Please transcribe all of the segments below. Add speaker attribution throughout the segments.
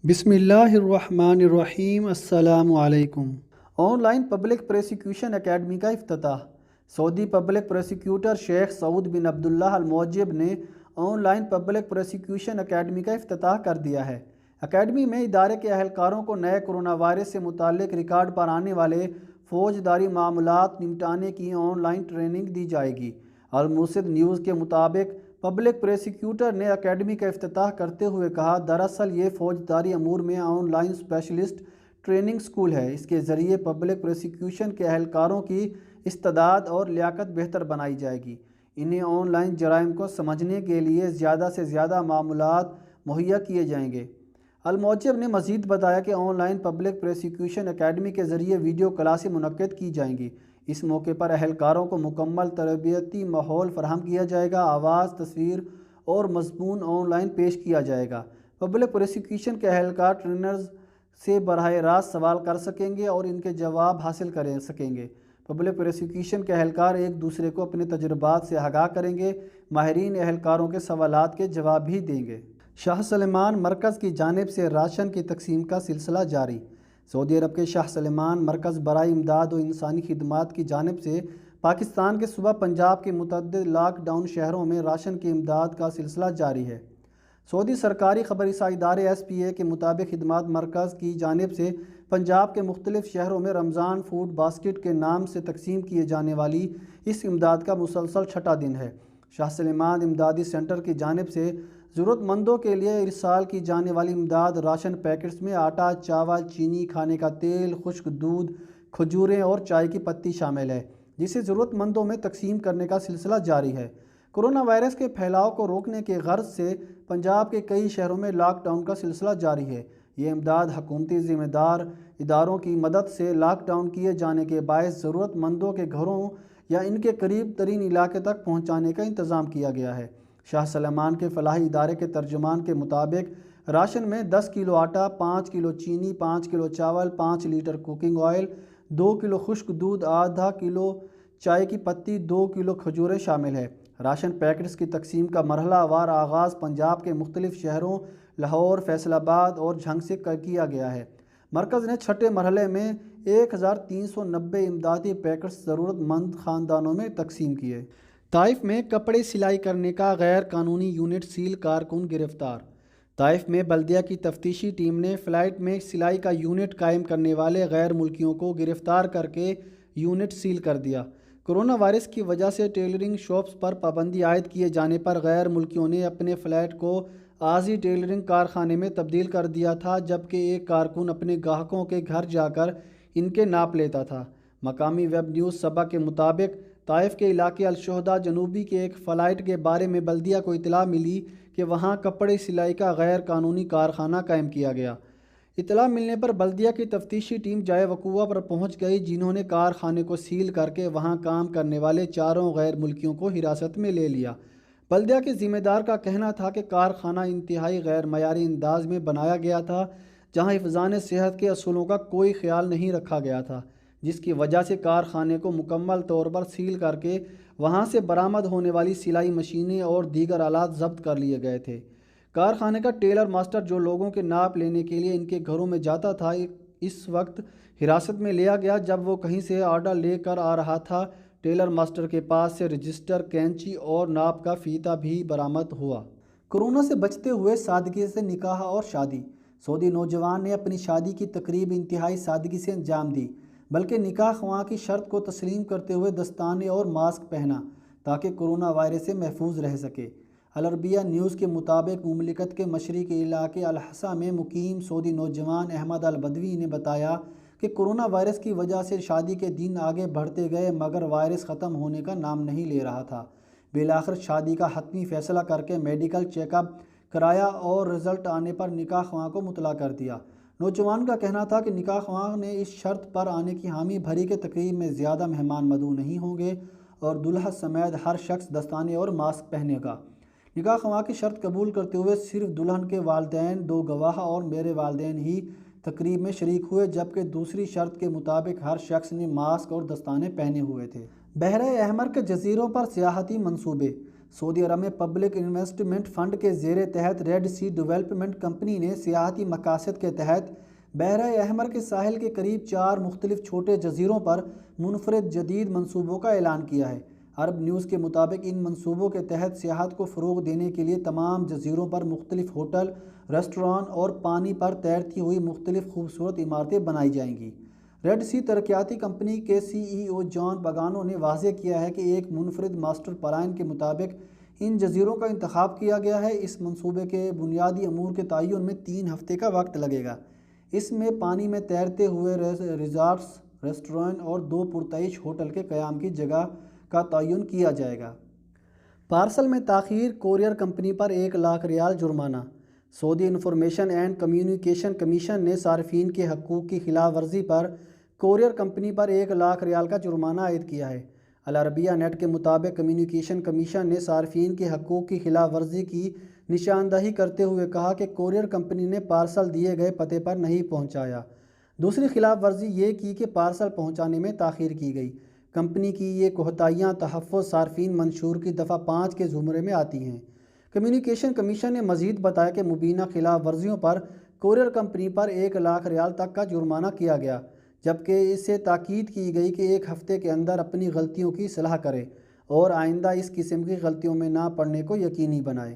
Speaker 1: بسم اللہ الرحمن الرحیم۔ السلام علیکم۔ On line public prosecution academy کا افتتاح۔ سعودی پبلک پروسیکیوٹر شیخ سعود بن عبداللہ المعجب نے on line public prosecution academy کا افتتاح کر دیا ہے۔ اکیڈمی میں ادارے کے اہلکاروں کو نئے کرونا وائرس سے متعلق ریکارڈ پر آنے والے فوجداری معاملات نمٹانے کی آن لائن ٹریننگ دی جائے گی۔ المرشد نیوز کے مطابق پبلک پروسیکیوٹر نے اکیڈمی کا افتتاح کرتے ہوئے کہا، دراصل یہ فوجداری امور میں on line specialist training school ہے۔ اس کے ذریعے پبلک پروسیکیوشن کے اہلکاروں کی استعداد اور لیاقت بہتر بنائی جائے گی۔ انہیں آن لائن جرائم کو سمجھنے کے لیے زیادہ سے زیادہ معلومات مہیا کیے جائیں گے۔ المعجب نے مزید بتایا کہ on line public prosecution academy کے ذریعے ویڈیو کلاسیں منعقد کی جائیں گی۔ اس موقع پر اہلکاروں کو مکمل تربیتی ماحول فراہم کیا جائے گا۔ آواز، تصویر اور مضمون آن لائن پیش کیا جائے گا۔ پبلک پروسیکیوشن کے اہلکار ٹرینرز سے براہ راست سوال کر سکیں گے اور ان کے جواب حاصل کر سکیں گے۔ پبلک پروسیکیوشن کے اہلکار ایک دوسرے کو اپنے تجربات سے آگاہ کریں گے۔ ماہرین اہلکاروں کے سوالات کے جواب بھی دیں گے۔ شاہ سلمان مرکز کی جانب سے راشن کی تقسیم کا سلسلہ جاری۔ سعودی عرب کے شاہ سلمان مرکز برائے امداد و انسانی خدمات کی جانب سے پاکستان کے صوبہ پنجاب کے متعدد لاک ڈاؤن شہروں میں راشن کی امداد کا سلسلہ جاری ہے۔ سعودی سرکاری خبر رساں ادارے SPA کے مطابق خدمات مرکز کی جانب سے پنجاب کے مختلف شہروں میں رمضان فوڈ باسکٹ کے نام سے تقسیم کیے جانے والی اس امداد کا مسلسل چھٹا دن ہے۔ شاہ سلمان امدادی سینٹر کی جانب سے ضرورت مندوں کے لیے ارسال کی جانے والی امداد راشن پیکٹس میں آٹا، چاول، چینی، کھانے کا تیل، خشک دودھ، کھجوریں اور چائے کی پتی شامل ہے، جسے ضرورت مندوں میں تقسیم کرنے کا سلسلہ جاری ہے۔ کرونا وائرس کے پھیلاؤ کو روکنے کے غرض سے پنجاب کے کئی شہروں میں لاک ڈاؤن کا سلسلہ جاری ہے۔ یہ امداد حکومتی ذمہ دار اداروں کی مدد سے لاک ڈاؤن کیے جانے کے باعث ضرورت مندوں کے گھروں یا ان کے قریب ترین علاقے تک پہنچانے کا انتظام کیا گیا ہے۔ شاہ سلمان کے فلاحی ادارے کے ترجمان کے مطابق راشن میں 10 کلو آٹا، 5 کلو چینی، 5 کلو چاول، 5 لیٹر کوکنگ آئل، 2 کلو خشک دودھ، آدھا کلو چائے کی پتی، 2 کلو کھجوریں شامل ہے۔ راشن پیکٹس کی تقسیم کا مرحلہ وار آغاز پنجاب کے مختلف شہروں لاہور، فیصل آباد اور جھنگ سے کیا گیا ہے۔ مرکز نے چھٹے مرحلے میں 1390 امدادی پیکٹس ضرورت مند خاندانوں میں تقسیم کیے۔ طائف میں کپڑے سلائی کرنے کا غیر قانونی یونٹ سیل، کارکن گرفتار۔ طائف میں بلدیہ کی تفتیشی ٹیم نے فلائٹ میں سلائی کا یونٹ قائم کرنے والے غیر ملکیوں کو گرفتار کر کے یونٹ سیل کر دیا۔ کرونا وائرس کی وجہ سے ٹیلرنگ شاپس پر پابندی عائد کیے جانے پر غیر ملکیوں نے اپنے فلائٹ کو عارضی ٹیلرنگ کارخانے میں تبدیل کر دیا تھا، جبکہ ایک کارکن اپنے گاہکوں کے گھر جا کر ان کے ناپ لیتا تھا۔ مقامی ویب نیوز سبا کے مطابق طائف کے علاقے الشہداء جنوبی کے ایک فلائٹ کے بارے میں بلدیہ کو اطلاع ملی کہ وہاں کپڑے سلائی کا غیر قانونی کارخانہ قائم کیا گیا۔ اطلاع ملنے پر بلدیہ کی تفتیشی ٹیم جائے وقوع پر پہنچ گئی، جنہوں نے کارخانے کو سیل کر کے وہاں کام کرنے والے 4 غیر ملکیوں کو حراست میں لے لیا۔ بلدیہ کے ذمہ دار کا کہنا تھا کہ کارخانہ انتہائی غیر معیاری انداز میں بنایا گیا تھا، جہاں حفظان صحت کے اصولوں کا کوئی خیال نہیں رکھا گیا تھا، جس کی وجہ سے کارخانے کو مکمل طور پر سیل کر کے وہاں سے برآمد ہونے والی سلائی مشینیں اور دیگر آلات ضبط کر لیے گئے تھے۔ کارخانے کا ٹیلر ماسٹر جو لوگوں کے ناپ لینے کے لیے ان کے گھروں میں جاتا تھا، اس وقت حراست میں لیا گیا جب وہ کہیں سے آرڈر لے کر آ رہا تھا۔ ٹیلر ماسٹر کے پاس سے رجسٹر، کینچی اور ناپ کا فیتہ بھی برآمد ہوا۔ کورونا سے بچتے ہوئے سادگی سے نکاح اور شادی۔ سعودی نوجوان نے اپنی شادی کی تقریب انتہائی سادگی سے انجام دی، بلکہ نکاح خواہ کی شرط کو تسلیم کرتے ہوئے دستانے اور ماسک پہنا تاکہ کورونا وائرس سے محفوظ رہ سکے۔ العربیہ نیوز کے مطابق مملکت کے مشرقی علاقے الحسا میں مقیم سعودی نوجوان احمد البدوی نے بتایا کہ کورونا وائرس کی وجہ سے شادی کے دن آگے بڑھتے گئے، مگر وائرس ختم ہونے کا نام نہیں لے رہا تھا۔ بالآخر شادی کا حتمی فیصلہ کر کے میڈیکل چیک اپ کرایا اور رزلٹ آنے پر نکاح خواہ کو مطلع کر دیا۔ نوجوان کا کہنا تھا کہ نکاح خواہ نے اس شرط پر آنے کی حامی بھری کہ تقریب میں زیادہ مہمان مدعو نہیں ہوں گے اور دلہا سمیت ہر شخص دستانے اور ماسک پہنے گا۔ نکاح خواہ کی شرط قبول کرتے ہوئے صرف دلہن کے والدین، 2 گواہ اور میرے والدین ہی تقریب میں شریک ہوئے، جبکہ دوسری شرط کے مطابق ہر شخص نے ماسک اور دستانے پہنے ہوئے تھے۔ بحیرہ احمر کے جزیروں پر سیاحتی منصوبے۔ سعودی عرب میں پبلک انویسٹمنٹ فنڈ کے زیر تحت ریڈ سی ڈیولپمنٹ کمپنی نے سیاحتی مقاصد کے تحت بحیرہ احمر کے ساحل کے قریب 4 مختلف چھوٹے جزیروں پر منفرد جدید منصوبوں کا اعلان کیا ہے۔ عرب نیوز کے مطابق ان منصوبوں کے تحت سیاحت کو فروغ دینے کے لیے تمام جزیروں پر مختلف ہوٹل، ریسٹوران اور پانی پر تیرتی ہوئی مختلف خوبصورت عمارتیں بنائی جائیں گی۔ ریڈ سی ترقیاتی کمپنی کے CEO جان پاگانو نے واضح کیا ہے کہ ایک منفرد ماسٹر پلان کے مطابق ان جزیروں کا انتخاب کیا گیا ہے۔ اس منصوبے کے بنیادی امور کے تعین میں 3 ہفتے کا وقت لگے گا۔ اس میں پانی میں تیرتے ہوئے ریزارٹس، ریسٹوران اور 2 پرتعیش ہوٹل کے قیام کی جگہ کا تعین کیا جائے گا۔ پارسل میں تاخیر، کورئر کمپنی پر 1 لاکھ ریال جرمانہ۔ سعودی انفارمیشن اینڈ کمیونیکیشن کمیشن نے صارفین کے حقوق کی خلاف ورزی پر کورئر کمپنی پر 1 لاکھ ریال کا جرمانہ عائد کیا ہے۔ العربیہ نیٹ کے مطابق کمیونیکیشن کمیشن نے صارفین کے حقوق کی خلاف ورزی کی نشاندہی کرتے ہوئے کہا کہ کورئر کمپنی نے پارسل دیے گئے پتے پر نہیں پہنچایا۔ دوسری خلاف ورزی یہ کی کہ پارسل پہنچانے میں تاخیر کی گئی۔ کمپنی کی یہ کوتاہیاں تحفظ صارفین منشور کی دفعہ 5 کے زمرے میں آتی ہیں۔ کمیونیکیشن کمیشن نے مزید بتایا کہ مبینہ خلاف ورزیوں پر کورئر کمپنی پر 1 لاکھ ریال تک کا جرمانہ کیا گیا، جبکہ اس سے تاکید کی گئی کہ 1 ہفتے کے اندر اپنی غلطیوں کی اصلاح کرے اور آئندہ اس قسم کی غلطیوں میں نہ پڑنے کو یقینی بنائے۔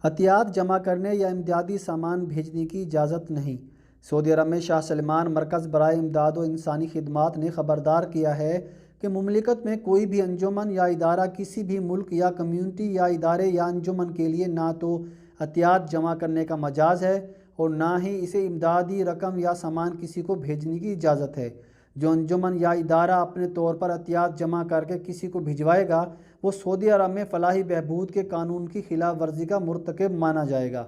Speaker 1: عطیات جمع کرنے یا امدادی سامان بھیجنے کی اجازت نہیں۔ سعودی عرب میں شاہ سلمان مرکز برائے امداد و انسانی خدمات نے خبردار کیا ہے کہ مملکت میں کوئی بھی انجمن یا ادارہ کسی بھی ملک یا کمیونٹی یا ادارے یا انجمن کے لیے نہ تو عطیات جمع کرنے کا مجاز ہے اور نہ ہی اسے امدادی رقم یا سامان کسی کو بھیجنے کی اجازت ہے۔ جو انجمن یا ادارہ اپنے طور پر عطیات جمع کر کے کسی کو بھجوائے گا وہ سعودی عرب میں فلاحی بہبود کے قانون کی خلاف ورزی کا مرتکب مانا جائے گا۔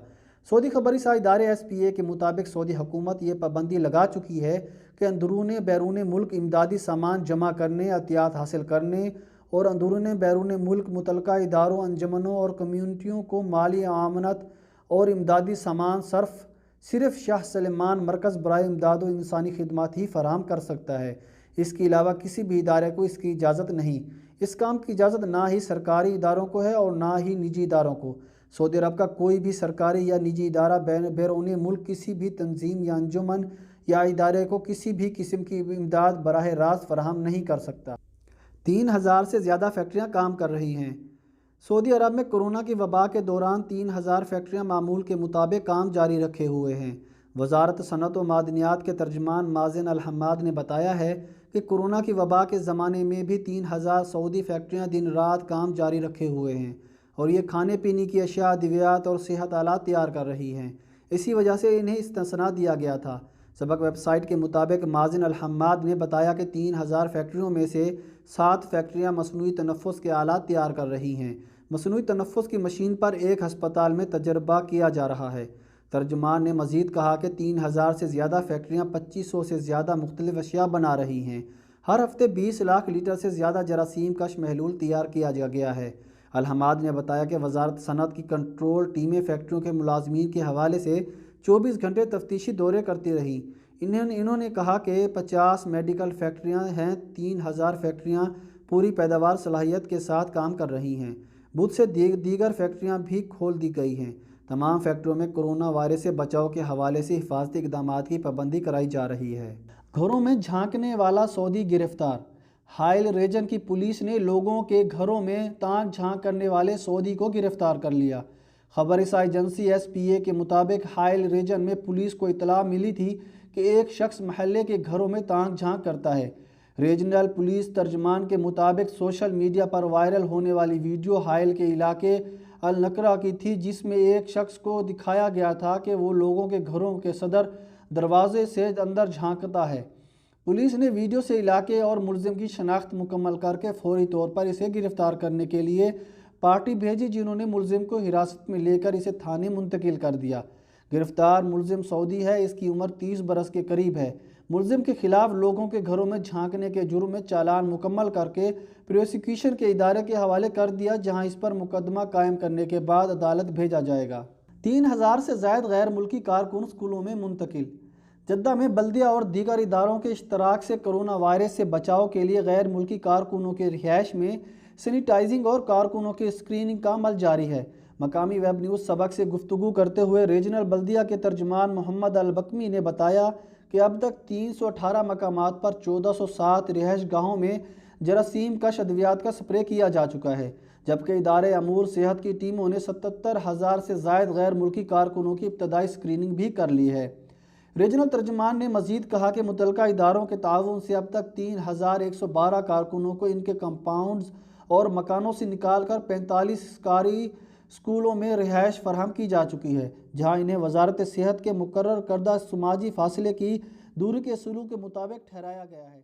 Speaker 1: سعودی خبری سا ادارے SPA کے مطابق سعودی حکومت یہ پابندی لگا چکی ہے کہ اندرون بیرون ملک امدادی سامان جمع کرنے، عطیات حاصل کرنے اور اندرون بیرون ملک متعلقہ اداروں، انجمنوں اور کمیونٹیوں کو مالی معاونت اور امدادی سامان صرف شاہ سلمان مرکز برائے امداد و انسانی خدمات ہی فراہم کر سکتا ہے۔ اس کے علاوہ کسی بھی ادارے کو اس کی اجازت نہیں۔ اس کام کی اجازت نہ ہی سرکاری اداروں کو ہے اور نہ ہی نجی اداروں کو۔ سعودی عرب کا کوئی بھی سرکاری یا نجی ادارہ بیرون ملک کسی بھی تنظیم یا انجمن یا ادارے کو کسی بھی قسم کی امداد براہ راست فراہم نہیں کر سکتا۔ 3000 سے زیادہ فیکٹریاں کام کر رہی ہیں۔ سعودی عرب میں کورونا کی وبا کے دوران 3000 فیکٹریاں معمول کے مطابق کام جاری رکھے ہوئے ہیں۔ وزارت صنعت و معدنیات کے ترجمان مازن الحماد نے بتایا ہے کہ کورونا کی وبا کے زمانے میں بھی 3000 سعودی فیکٹریاں دن رات کام جاری رکھے ہوئے ہیں اور یہ کھانے پینے کی اشیاء، ادویات اور صحت آلات تیار کر رہی ہیں۔ اسی وجہ سے انہیں استثناء دیا گیا تھا۔ سبق ویب سائٹ کے مطابق مازن الحماد نے بتایا کہ 3000 فیکٹریوں میں سے 7 فیکٹریاں مصنوعی تنفس کے آلات تیار کر رہی ہیں۔ مصنوعی تنفس کی مشین پر ایک ہسپتال میں تجربہ کیا جا رہا ہے۔ ترجمان نے مزید کہا کہ 3000 سے زیادہ فیکٹریاں 2500 سے زیادہ مختلف اشیاء بنا رہی ہیں۔ ہر ہفتے 20 لاکھ لیٹر سے زیادہ جراثیم کش محلول تیار کیا گیا ہے۔ الحماد نے بتایا کہ وزارت صنعت کی کنٹرول ٹیمیں فیکٹریوں کے ملازمین کے حوالے سے 24 گھنٹے تفتیشی دورے کرتی رہیں۔ انہوں نے کہا کہ 50 میڈیکل فیکٹریاں ہیں۔ 3000 فیکٹریاں پوری پیداوار صلاحیت کے ساتھ کام کر رہی ہیں۔ بدھ سے دیگر فیکٹریاں بھی کھول دی گئی ہیں۔ تمام فیکٹریوں میں کورونا وائرس سے بچاؤ کے حوالے سے حفاظتی اقدامات کی پابندی کرائی جا رہی ہے۔ گھروں میں جھانکنے والا سعودی گرفتار۔ حائل ریجن کی پولیس نے لوگوں کے گھروں میں تاک جھانک کرنے والے سعودی کو گرفتار کر لیا۔ خبر رساں ایجنسی SPA کے مطابق حائل ریجن میں پولیس کو اطلاع ملی تھی کہ ایک شخص محلے کے گھروں میں تاک جھانک کرتا ہے۔ ریجنل پولیس ترجمان کے مطابق سوشل میڈیا پر وائرل ہونے والی ویڈیو حائل کے علاقے النقرہ کی تھی، جس میں ایک شخص کو دکھایا گیا تھا کہ وہ لوگوں کے گھروں کے صدر دروازے سے اندر جھانکتا ہے۔ پولیس نے ویڈیو سے علاقے اور ملزم کی شناخت مکمل کر کے فوری طور پر اسے گرفتار کرنے کے لیے پارٹی بھیجی، جنہوں نے ملزم کو حراست میں لے کر اسے تھانے منتقل کر دیا۔ گرفتار ملزم سعودی ہے۔ اس کی عمر 30 برس کے قریب ہے۔ ملزم کے خلاف لوگوں کے گھروں میں جھانکنے کے جرم میں چالان مکمل کر کے پروسیکیوشن کے ادارے کے حوالے کر دیا، جہاں اس پر مقدمہ قائم کرنے کے بعد عدالت بھیجا جائے گا۔ 3000 سے زائد غیر ملکی کارکن اسکولوں میں منتقل۔ جدہ میں بلدیہ اور دیگر اداروں کے اشتراک سے کرونا وائرس سے بچاؤ کے لیے غیر ملکی کارکنوں کے رہائش میں سینیٹائزنگ اور کارکنوں کی اسکریننگ کا عمل جاری ہے۔ مقامی ویب نیوز سبق سے گفتگو کرتے ہوئے ریجنل بلدیہ کے ترجمان محمد البکمی نے بتایا کہ اب تک 318 مقامات پر 1407 رہائش گاہوں میں جراثیم کش ادویات کا سپرے کیا جا چکا ہے، جبکہ ادارے امور صحت کی ٹیموں نے 77,000 سے زائد غیر ملکی کارکنوں کی ابتدائی اسکریننگ بھی کر لی ہے۔ ریجنل ترجمان نے مزید کہا کہ متعلقہ اداروں کے تعاون سے اب تک 3,112 کارکنوں کو ان کے کمپاؤنڈز اور مکانوں سے نکال کر 45 سرکاری اسکولوں میں رہائش فراہم کی جا چکی ہے، جہاں انہیں وزارت صحت کے مقرر کردہ سماجی فاصلے کی دوری کے اصولوں کے مطابق ٹھہرایا گیا ہے۔